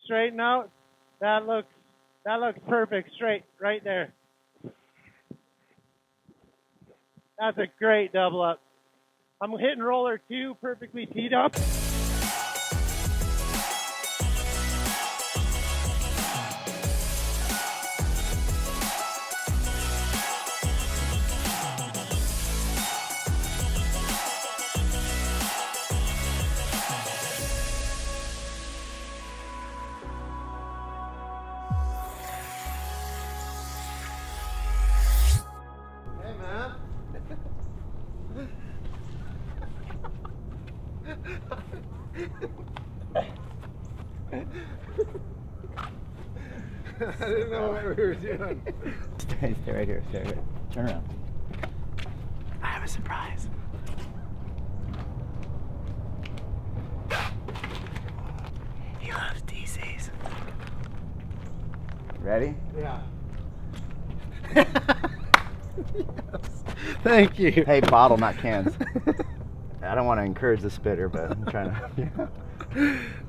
straighten out. That looks perfect straight right there. That's a great double up. I'm hitting roller 2 perfectly teed up. I didn't know what we were doing. Stay right here, stay right here. Turn around. I have a surprise. He loves DCs. Ready? Yeah. Yes. Thank you. Hey, bottle, not cans. I don't want to encourage the spitter, but I'm trying to.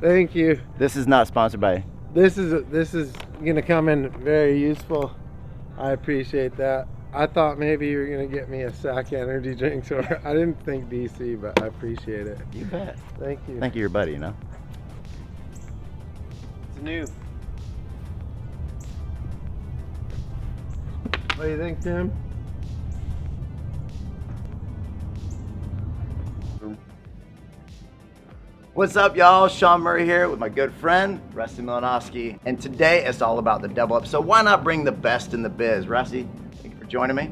Thank you. This is not sponsored by. This is gonna come in very useful. I appreciate that. I thought maybe you were gonna get me a Sac energy drink, so I didn't think DC, but I appreciate it. You bet. Thank you. Thank you, your buddy, you know? It's new. What do you think, Tim? What's up, y'all? Shaun Murray here with my good friend, Rusty Milanowski. And today it's all about the double up. So why not bring the best in the biz? Rusty, thank you for joining me.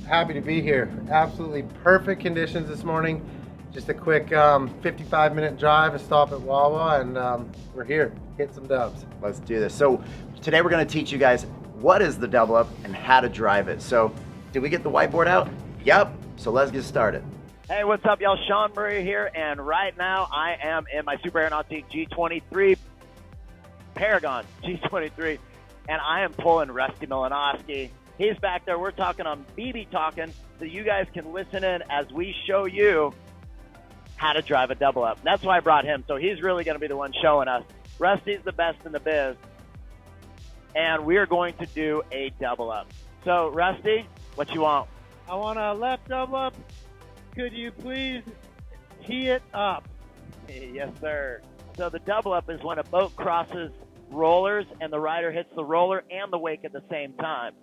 Happy to be here. Absolutely perfect conditions this morning. Just a quick 55-minute drive, a stop at Wawa, and we're here. Hit some dubs. Let's do this. So today we're gonna teach you guys what is the double up and how to drive it. So did we get the whiteboard out? Yep. So let's get started. Hey, what's up, y'all? Shaun Murray here, and right now I am in my Super Aeronautic G23 Paragon G23, and I am pulling Rusty Milanowski. He's back there. We're talking on BB Talking, so you guys can listen in as we show you how to drive a double up. That's why I brought him, so he's really going to be the one showing us. Rusty's the best in the biz, and we're going to do a double up. So, Rusty, what you want? I want a left double up. Could you please tee it up? Yes, sir. So the double up is when a boat crosses rollers and the rider hits the roller and the wake at the same time.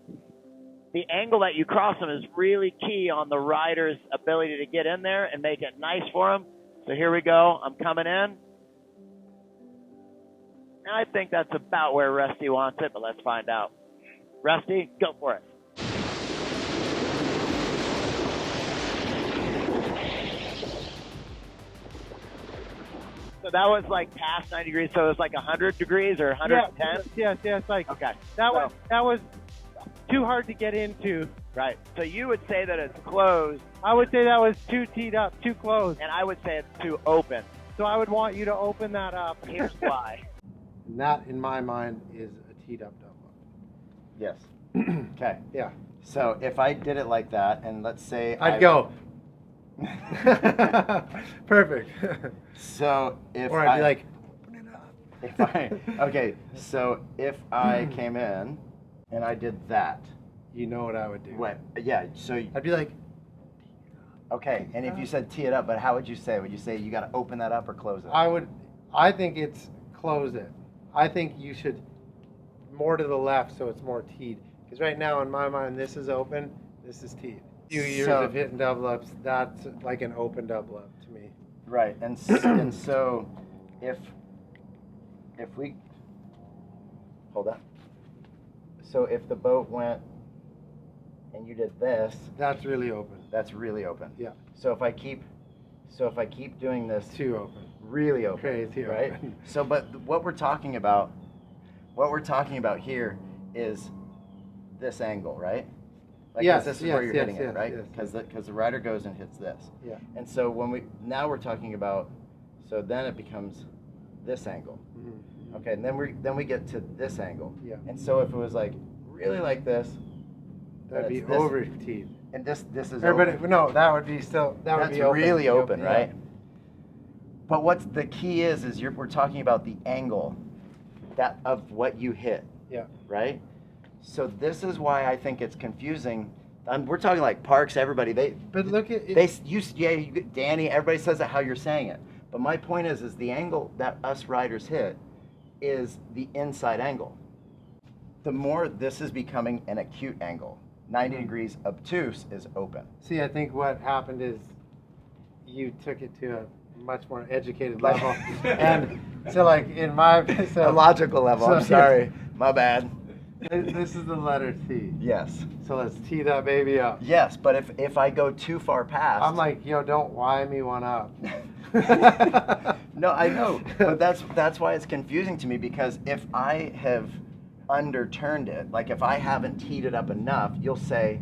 The angle that you cross them is really key on the rider's ability to get in there and make it nice for them. So here we go. I'm coming in. And I think that's about where Rusty wants it, but let's find out. Rusty, go for it. So that was like past 90 degrees, so it was like 100 degrees or 110? Yes, like okay. That was too hard to get into. Right. So you would say that it's closed. I would say that was too teed up, too closed. And I would say it's too open. So I would want you to open that up. Here's why. And that, in my mind, is a teed up double up. Yes. Okay. Yeah. So if I did it like that, and let's say I'd go. Perfect. So if or I'd be like, open it up. If okay, so if I came in and I did that. You know what I would do. Wait, yeah, so I'd be like, okay, and if you said tee it up, but how would you say? Would you say you got to open that up or close it? I think it's close it. I think you should more to the left so it's more teed. Because right now in my mind this is open, this is teed. Few years of hitting double ups, that's like an open double up to me. Right, and so if we hold up, so if the boat went and you did this, that's really open. That's really open. Yeah. So if I keep doing this, too open. Really open. Crazy right? Open. So, but what we're talking about here is this angle, right? Like yes, this is yes, where you're yes, hitting yes, it, right? yes. Because the rider goes and hits this. Yeah. And so now we're talking about, so then it becomes this angle. Mm-hmm. Okay, and then we get to this angle. Yeah. And so if it was like really like this, that'd be it's this, over teed. And this is or, open. But no, that would be still That's would be open. really open, right? Yeah. But what's the key is we're talking about the angle that of what you hit. Yeah. Right? So this is why I think it's confusing. We're talking like Parks, everybody. But look at it. Danny, everybody says it how you're saying it. But my point is the angle that us riders hit is the inside angle. The more this is becoming an acute angle. 90 degrees obtuse is open. See, I think what happened is you took it to a much more educated level. And so like in my... A logical level, I'm sorry. My bad. This is the letter T. Yes. So let's tee that baby up. Yes, but if I go too far past... I'm like, yo, don't Y me one up. No, I know. But that's why it's confusing to me, because if I have underturned it, like if I haven't teed it up enough, you'll say,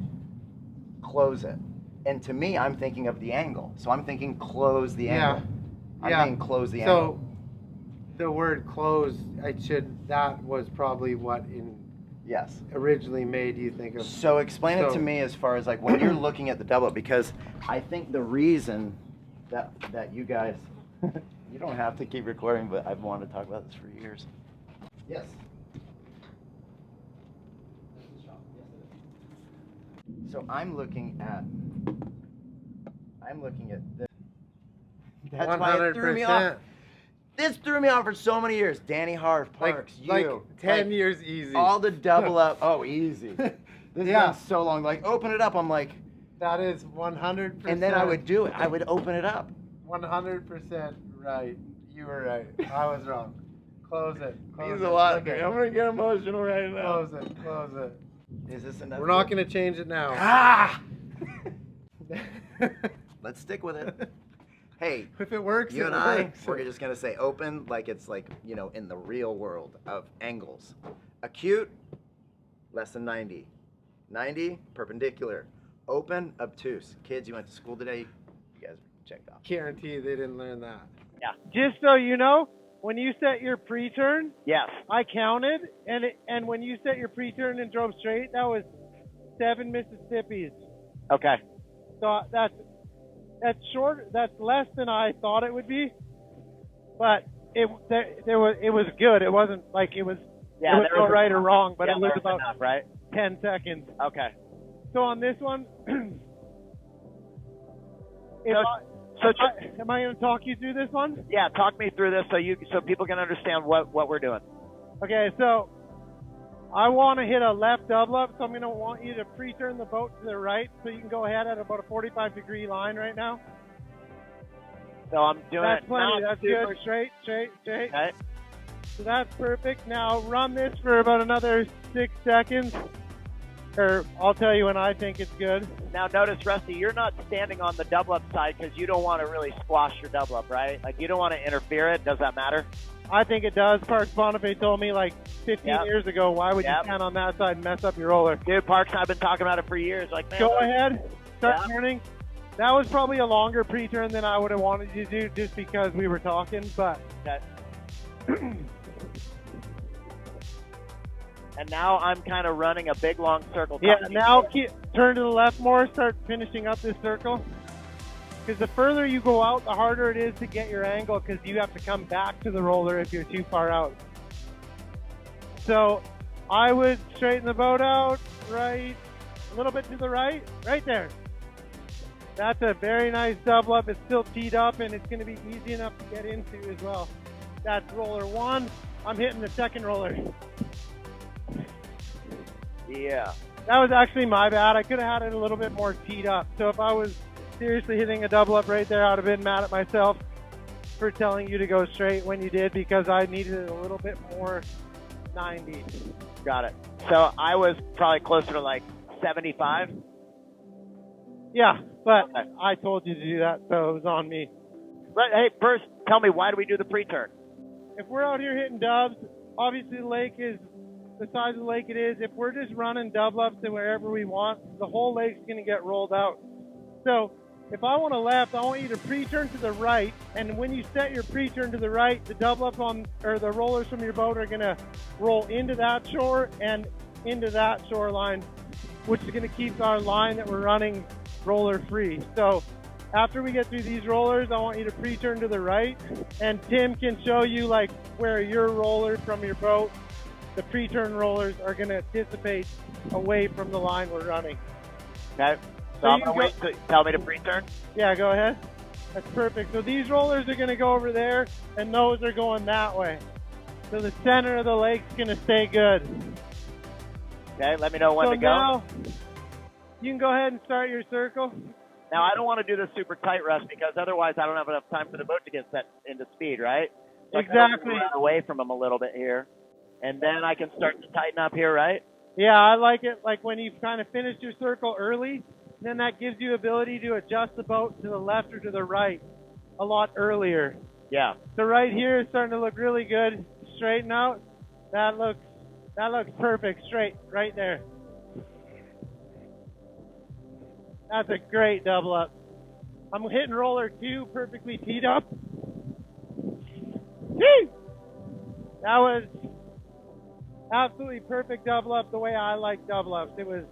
close it. And to me, I'm thinking of the angle. So I'm thinking close the angle. I'm thinking close the angle. So the word close, that was probably what Yes. originally made you think of. So explain it to me as far as like when you're looking at the double up, because I think the reason that you guys, you don't have to keep recording, but I've wanted to talk about this for years. Yes. So I'm looking at this. That's 100%. why it threw me off. This threw me off for so many years. Danny Harf, Parks, like 10 years easy. All the double up. Oh, easy. This has been so long. Like, open it up. I'm like. That is 100%. And then I would do it. I would open it up. 100% right. You were right. I was wrong. Close it. Close Means it. a lot. Okay. I'm going to get emotional right now. Close it. Close it. Is this enough? We're not going to change it now. Ah! Let's stick with it. Hey, if it works, you it and works. we're just going to say open like it's like, you know, in the real world of angles. Acute, less than 90. 90, perpendicular. Open, obtuse. Kids, you went to school today. You guys checked off. Guarantee they didn't learn that. Yeah. Just so you know, when you set your pre-turn, Yes. I counted, and when you set your pre-turn and drove straight, that was 7 Mississippis. Okay. So that's short. That's less than I thought it would be, but it was good. It wasn't like it was. Yeah, it was no right or wrong, but yeah, it was there about enough, right? 10 seconds. Okay. So on this one, am I going to talk you through this one? Yeah, talk me through this so people can understand what we're doing. Okay, so I want to hit a left double up, so I'm going to want you to pre-turn the boat to the right, so you can go ahead at about a 45-degree line right now. So I'm doing That's it. plenty. Now, That's good. Straight. Okay. So that's perfect. Now run this for about another 6 seconds, or I'll tell you when I think it's good. Now notice, Rusty, you're not standing on the double up side because you don't want to really squash your double up, right? Like you don't want to interfere it. Does that matter? I think it does. Parks Bonifay told me like 15 years ago, why would you stand on that side and mess up your roller? Dude, Parks and I have been talking about it for years. Like, man, go ahead, start turning. That was probably a longer pre-turn than I would have wanted you to do just because we were talking, but... And now I'm kind of running a big long circle. Yeah, now turn to the left more, start finishing up this circle. Because the further you go out, the harder it is to get your angle because you have to come back to the roller if you're too far out. So I would straighten the boat out, right, a little bit to the right there. That's a very nice double up. It's still teed up and it's going to be easy enough to get into as well. That's roller one. I'm hitting the second roller. Yeah. That was actually my bad. I could have had it a little bit more teed up. So if I was seriously hitting a double up right there, I'd have been mad at myself for telling you to go straight when you did because I needed it a little bit more 90. Got it. So I was probably closer to like 75. Yeah, but I told you to do that, so it was on me. But hey, first, tell me, why do we do the pre-turn? If we're out here hitting dubs, obviously the lake is the size of the lake it is. If we're just running double ups to wherever we want, the whole lake's going to get rolled out. So if I want a left, I want you to pre-turn to the right, and when you set your pre-turn to the right, the double up or the rollers from your boat are going to roll into that shore and into that shoreline, which is going to keep our line that we're running roller free. So after we get through these rollers, I want you to pre-turn to the right, and Tim can show you like where your rollers from your boat, the pre-turn rollers, are going to dissipate away from the line we're running. Okay. So I'm going to wait to tell me to pre-turn? Yeah, go ahead. That's perfect. So these rollers are going to go over there, and those are going that way. So the center of the lake's going to stay good. Okay, let me know when to go. Now, you can go ahead and start your circle. Now, I don't want to do this super tight, Russ, because otherwise I don't have enough time for the boat to get set into speed, right? So Exactly. I run away from them a little bit here, and then I can start to tighten up here, right? Yeah, I like it. Like when you've kind of finished your circle early, then that gives you ability to adjust the boat to the left or to the right a lot earlier. Yeah. So right here is starting to look really good. Straighten out. That looks perfect. Straight right there. That's a great double up. I'm hitting roller 2 perfectly teed up. Woo! That was absolutely perfect double up the way I like double ups. It was.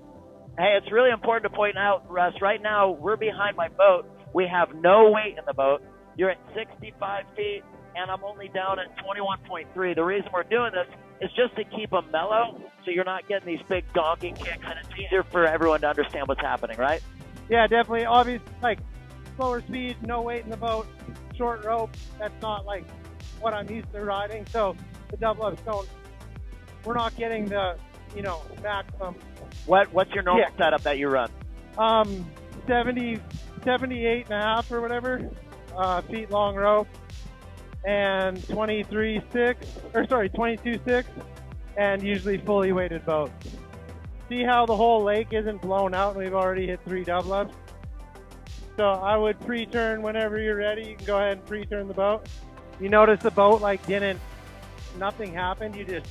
Hey, it's really important to point out, Russ, right now we're behind my boat. We have no weight in the boat. You're at 65 feet, and I'm only down at 21.3. The reason we're doing this is just to keep them mellow, so you're not getting these big donking kicks, and it's easier for everyone to understand what's happening, right? Yeah, definitely. Obvious, like slower speed, no weight in the boat, short rope. That's not like what I'm used to riding. So the double ups don't. We're not getting the, maximum. What's your normal setup that you run? 78 and a half or whatever feet long rope, and 22.6, and usually fully weighted boat. See how the whole lake isn't blown out and we've already hit 3 double ups? So I would pre-turn whenever you're ready. You can go ahead and pre-turn the boat. You notice the boat nothing happened. You just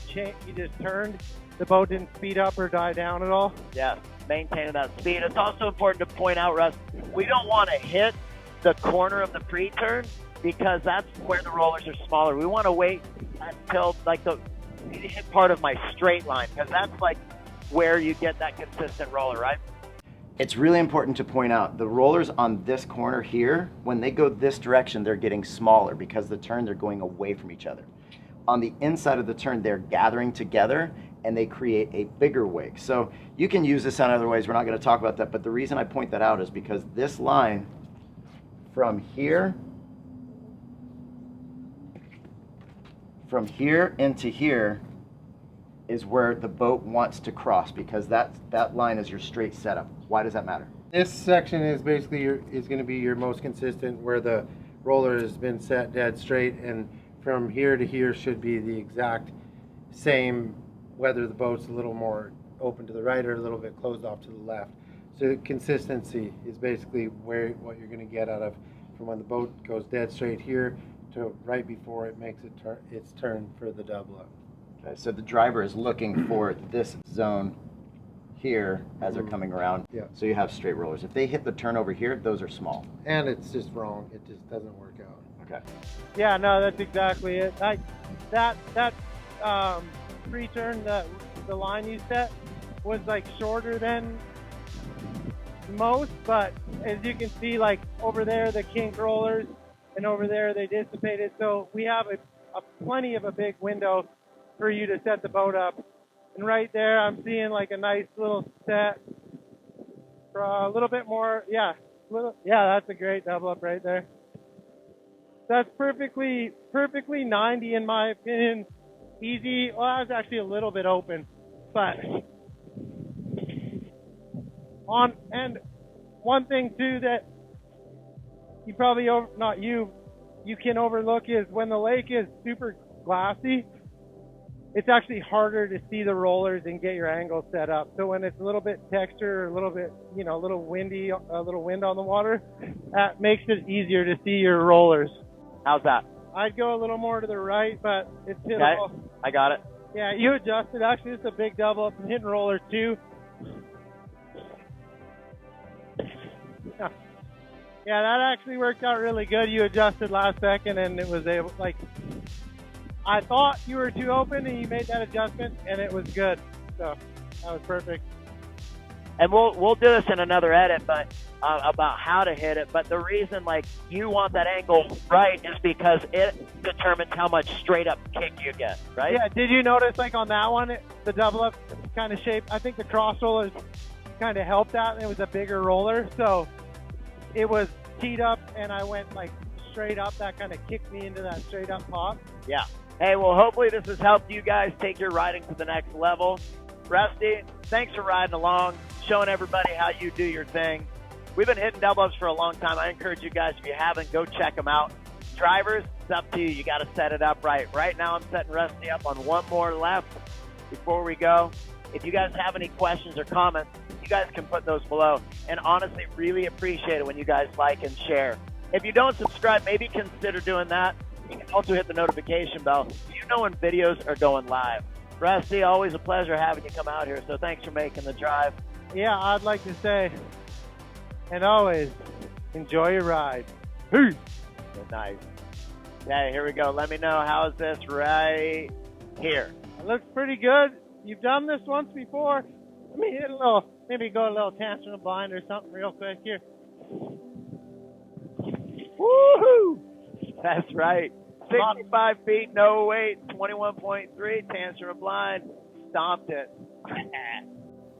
turned. The boat didn't speed up or die down at all. Yeah, maintaining that speed. It's also important to point out, Russ, we don't want to hit the corner of the pre-turn because that's where the rollers are smaller. We want to wait until you hit part of my straight line, because that's like where you get that consistent roller, right? It's really important to point out the rollers on this corner here, when they go this direction, they're getting smaller because the turn, they're going away from each other. On the inside of the turn, they're gathering together and they create a bigger wake. So you can use this in other ways. We're not going to talk about that, but the reason I point that out is because this line from here into here is where the boat wants to cross, because that line is your straight setup. Why does that matter? This section is basically is going to be your most consistent, where the roller has been set dead straight, and from here to here should be the exact same, whether the boat's a little more open to the right or a little bit closed off to the left. So consistency is basically what you're going to get out of from when the boat goes dead straight here to right before it makes its turn for the double up. Okay, so the driver is looking for this zone here as they're coming around. Yeah. So you have straight rollers. If they hit the turn over here, those are small. And it's just wrong. It just doesn't work out. Okay. Yeah, no, that's exactly it. That pre-turn, the line you set was like shorter than most, but as you can see, like over there, the kink rollers, and over there they dissipated. So we have a plenty of a big window for you to set the boat up. And right there, I'm seeing like a nice little set for a little bit more. Yeah, that's a great double up right there. That's perfectly 90 in my opinion. Easy. Well, I was actually a little bit open, but and one thing too that you probably you can overlook is when the lake is super glassy, it's actually harder to see the rollers and get your angle set up. So when it's a little bit texture, a little bit, a little windy, a little wind on the water, that makes it easier to see your rollers. How's that? I'd go a little more to the right, but it's hittable. Okay, I got it. Yeah, you adjusted. Actually, it's a big double up and hitting roller too. Yeah, that actually worked out really good. You adjusted last second, and it was able, I thought you were too open, and you made that adjustment, and it was good. So that was perfect. and we'll do this in another edit, but about how to hit it. But the reason like you want that angle right is because it determines how much straight up kick you get, right? Yeah. Did you notice like on that one, the double up kind of shape? I think the cross rollers kind of helped that. And it was a bigger roller, so it was teed up, and I went like straight up. That kind of kicked me into that straight up pop. Yeah. Hey, well, hopefully this has helped you guys take your riding to the next level. Rusty, thanks for riding along, showing everybody how you do your thing. We've been hitting double ups for a long time. I encourage you guys, if you haven't, go check them out. Drivers, it's up to you. You got to set it up right. Right now, I'm setting Rusty up on one more left before we go. If you guys have any questions or comments, you guys can put those below. And honestly, really appreciate it when you guys like and share. If you don't subscribe, maybe consider doing that. You can also hit the notification bell so you know when videos are going live. Rusty, always a pleasure having you come out here, so thanks for making the drive. Yeah, I'd like to say, and always, enjoy your ride. Peace. Nice. Okay, here we go. Let me know, how's this right here? It looks pretty good. You've done this once before. Let me hit a little, maybe go a little tangent blind or something real quick here. Woohoo! That's right. 65 feet, no weight, 21.3, tangent blind. Stomped it.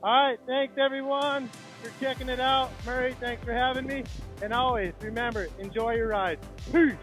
All right, thanks everyone for checking it out. Murray, thanks for having me. And always, remember, enjoy your ride. Peace.